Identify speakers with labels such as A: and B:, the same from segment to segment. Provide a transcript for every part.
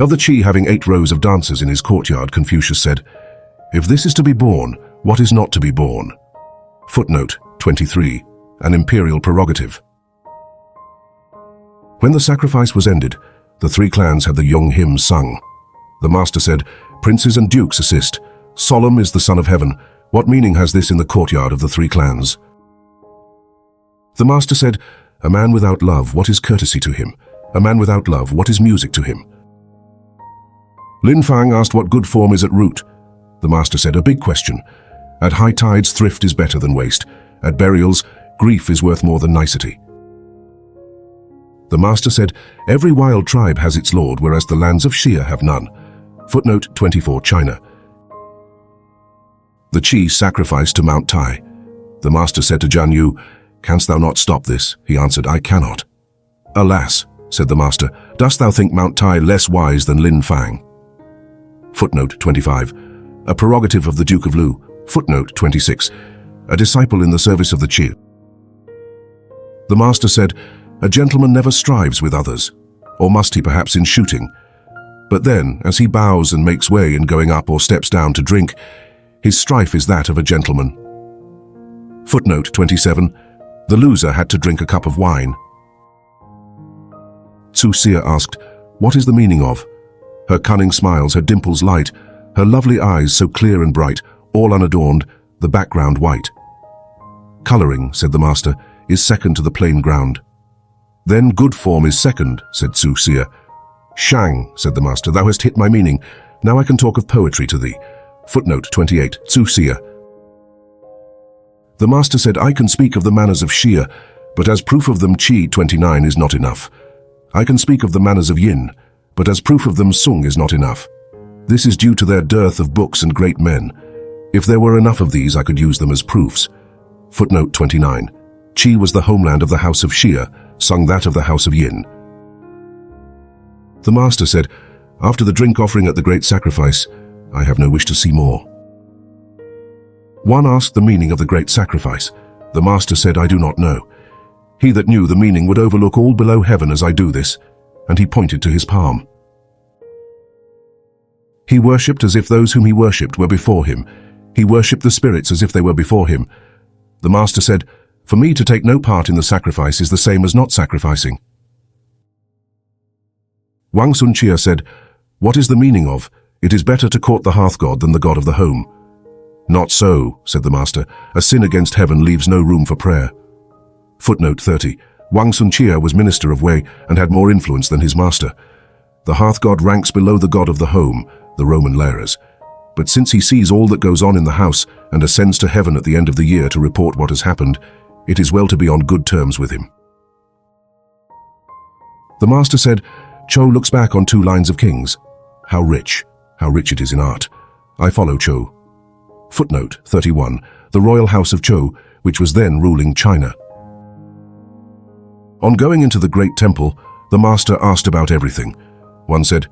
A: Of the Qi having 8 rows of dancers in his courtyard, Confucius said, "If this is to be born, what is not to be born?" Footnote 23. An imperial prerogative. When the sacrifice was ended, the 3 clans had the Yung hymns sung. The master said, "Princes and dukes assist. Solemn is the Son of Heaven. What meaning has this in the courtyard of the 3 clans?" The master said, "A man without love, what is courtesy to him? A man without love, what is music to him?" Lin Fang asked what good form is at root. The master said, "A big question. At high tides, thrift is better than waste. At burials, grief is worth more than nicety." The master said, "Every wild tribe has its lord, whereas the lands of Xia have none." Footnote 24, China. The Qi sacrificed to Mount Tai. The master said to Jian Yu, "Canst thou not stop this?" He answered, "I cannot." "Alas," said the master, "dost thou think Mount Tai less wise than Lin Fang?" Footnote 25. A prerogative of the Duke of Lu. Footnote 26. A disciple in the service of the Qi. The master said, "A gentleman never strives with others, or must he perhaps in shooting? But then, as he bows and makes way in going up or steps down to drink, his strife is that of a gentleman." Footnote 27. The loser had to drink a cup of wine. Tzu Xia asked, "What is the meaning of?" Her cunning smiles, her dimples light, her lovely eyes so clear and bright, all unadorned, the background white. "Coloring," said the master, "is second to the plain ground." "Then good form is second," said Tzu Xia. "Shang," said the master, "thou hast hit my meaning. Now I can talk of poetry to thee." Footnote 28, Tzu Xia. The master said, "I can speak of the manners of Xia, but as proof of them Qi 29 is not enough. I can speak of the manners of Yin, but as proof of them Sung is not enough. This is due to their dearth of books and great men. If there were enough of these, I could use them as proofs." Footnote 29. Qi was the homeland of the house of Xia, Sung that of the house of Yin. The master said, "After the drink offering at the great sacrifice, I have no wish to see more." One asked the meaning of the great sacrifice. The master said, "I do not know. He that knew the meaning would overlook all below heaven as I do this," and he pointed to his palm. He worshipped as if those whom he worshipped were before him. He worshipped the spirits as if they were before him. The master said, "For me to take no part in the sacrifice is the same as not sacrificing." Wang Sunqia said, "What is the meaning of, 'It is better to court the hearth god than the god of the home'?" "Not so," said the master. "A sin against heaven leaves no room for prayer." Footnote 30. Wang Sunqia was minister of Wei and had more influence than his master. The hearth god ranks below the god of the home, the Roman lares. But since he sees all that goes on in the house and ascends to heaven at the end of the year to report what has happened, it is well to be on good terms with him. The master said, "Chou looks back on 2 lines of kings. How rich it is in art. I follow Chou." Footnote 31. The royal house of Chou, which was then ruling China. On going into the great temple, the master asked about everything. One said,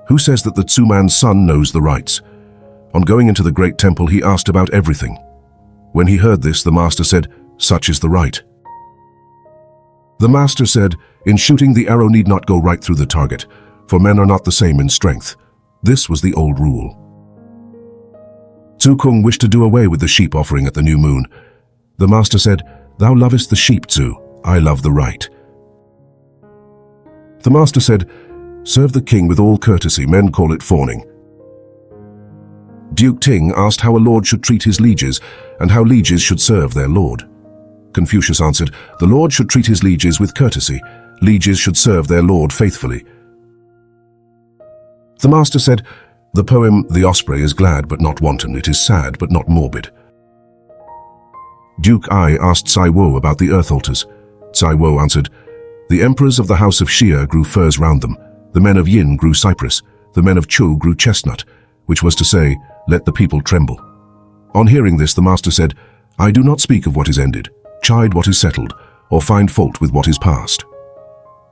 A: "Who says that the Tzuman's son knows the rights?" On going into the great temple, he asked about everything. When he heard this, the master said, "Such is the right." The master said, "In shooting, the arrow need not go right through the target, for men are not the same in strength." This was the old rule. Tzu Kung wished to do away with the sheep offering at the new moon. The master said, "Thou lovest the sheep, Tzu. I love the right." The master said, "Serve the king with all courtesy. Men call it fawning." Duke Ting asked how a lord should treat his lieges and how lieges should serve their lord. Confucius answered, "The lord should treat his lieges with courtesy. Lieges should serve their lord faithfully." The master said, "The poem, 'The Osprey' is glad but not wanton. It is sad but not morbid." Duke Ai asked Tsai Wo about the earth altars. Tsai Wo answered, "The emperors of the house of Xia grew firs round them. The men of Yin grew cypress. The men of Chu grew chestnut," which was to say, "Let the people tremble." On hearing this, the master said, "I do not speak of what is ended, chide what is settled, or find fault with what is past."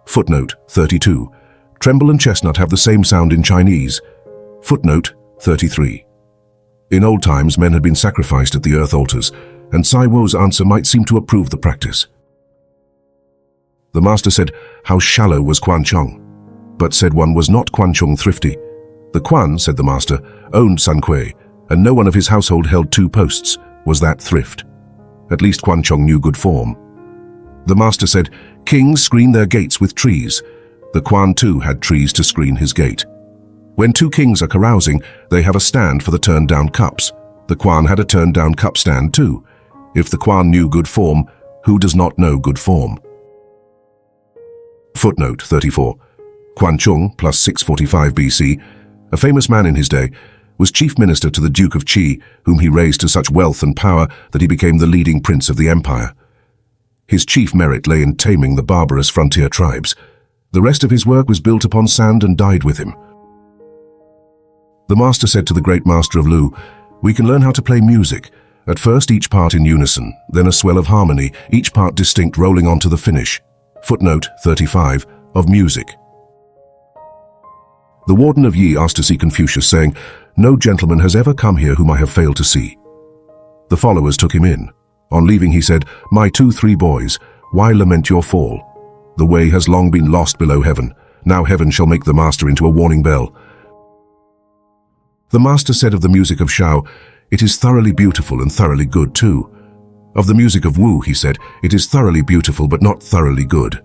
A: Footnote 32. Tremble and chestnut have the same sound in Chinese. Footnote 33. In old times, men had been sacrificed at the earth altars, and Tsai Wo's answer might seem to approve the practice. The master said, "How shallow was Quan Chung?" but said one was not Quan Chung thrifty. The Quan, said the master, owned Sun Kuei, and no one of his household held 2 posts. Was that thrift? At least Quan Chung knew good form. The master said, kings screen their gates with trees. The Quan too had trees to screen his gate. When 2 kings are carousing, they have a stand for the turned-down cups. The Quan had a turned-down cup stand too. If the Quan knew good form, who does not know good form? Footnote 34. Quan Chung, plus 645 BC, a famous man in his day, was chief minister to the Duke of Qi, whom he raised to such wealth and power that he became the leading prince of the empire. His chief merit lay in taming the barbarous frontier tribes. The rest of his work was built upon sand and died with him. The master said to the great master of Lu, we can learn how to play music. At first each part in unison, then a swell of harmony, each part distinct rolling on to the finish. Footnote 35 of music. The warden of Yi asked to see Confucius, saying, no gentleman has ever come here whom I have failed to see. The followers took him in. On leaving he said, my 2-3 boys, why lament your fall? The way has long been lost below heaven. Now heaven shall make the master into a warning bell. The master said of the music of Shao, it is thoroughly beautiful and thoroughly good too. Of the music of Wu, he said, it is thoroughly beautiful but not thoroughly good.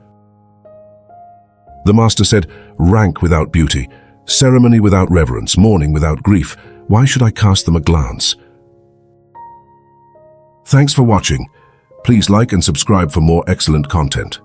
A: The master said, rank without beauty, ceremony without reverence, mourning without grief, why should I cast them a glance? Thanks for watching. Please like and subscribe for more excellent content.